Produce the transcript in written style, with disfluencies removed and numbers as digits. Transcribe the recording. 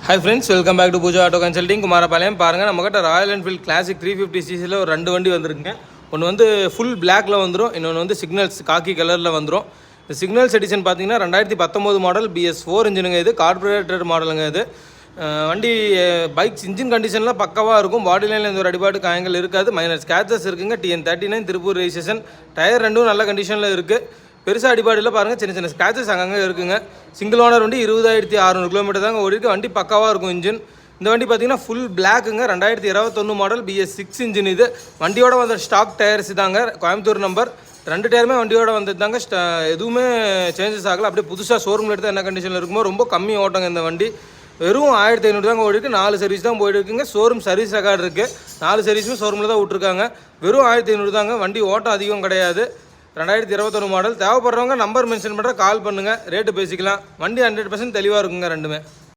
Hi friends, welcome back to Pooja Auto Consulting. Kumarapalayam பாருங்கள் நம்மக்கிட்ட Royal Enfield classic 350cc ஒரு ரெண்டு வண்டி வந்திருக்குங்க. ஒன்று வந்து ஃபுல் பிளாக்ல வந்துடும், இன்னொன்று வந்து சிக்னல்ஸ் காக்கி கலரில் வந்துடும். இந்த சிக்னல்ஸ் எடிஷன் பார்த்தீங்கன்னா 2019 மாடல் BS4 இன்ஜினுங்க. இது கார்பரேட்டட் மாடலுங்க. இது வண்டி பைக்ஸ் இன்ஜின் கண்டிஷன்லாம் பக்கவாக இருக்கும். பாடி லைனில் எந்த ஒரு அடிபாடு காயங்கள் இருக்காது. மைனர் ஸ்கேச்சஸ் இருக்குங்க. TN39 Tiruppur registration. டயர் ரெண்டும் நல்ல கண்டிஷனில் இருக்குது. பெருசாக அடிபாடியில் பாருங்கள், சின்ன சின்ன ஸ்க்ராச்சஸ் அங்கங்கே இருக்குங்க. சிங்கிள் ஓனர் வண்டி 20,600 கிலோமீட்டர் தாங்க ஓடிருக்கு. வண்டி பக்காவாக இருக்கும் இன்ஜின். இந்த வண்டி பார்த்தீங்கன்னா ஃபுல் பிளாக்குங்க. 2021 model BS6 engine. இது வண்டியோட வந்த ஸ்டாக் டயர்ஸ் தாங்க. கோயம்புத்தூர் நம்பர். ரெண்டு டயருமே வண்டியோட வந்தது தாங்க. எதுவுமே சேஞ்சஸ் ஆகலை. அப்படியே புதுசாக ஷோரூமில் எடுத்தால் என்ன கண்டிஷனில் இருக்குமோ ரொம்ப கம்மி ஓட்டங்க இந்த வண்டி. வெறும் 1500 தாங்க ஓடிருக்கு. 4 சர்வீஸ் தான் போயிட்டு இருக்குங்க. ஷோரூம் சர்வீஸ் ரெக்கார்டு இருக்குது. 4 சர்வீஸுமே ஷோரூமில் தான் விட்ருக்காங்க. வெறும் 1500 தாங்க. வண்டி ஓட்டம் அதிகம் கிடையாது. 2021 மாடல். தேவைப்படுறவங்க நம்பர் மென்ஷன் பண்ணுற கால் பண்ணுங்கள், ரேட்டு பேசிக்கலாம். வண்டி 100% தெளிவாக இருக்குங்க ரெண்டுமே.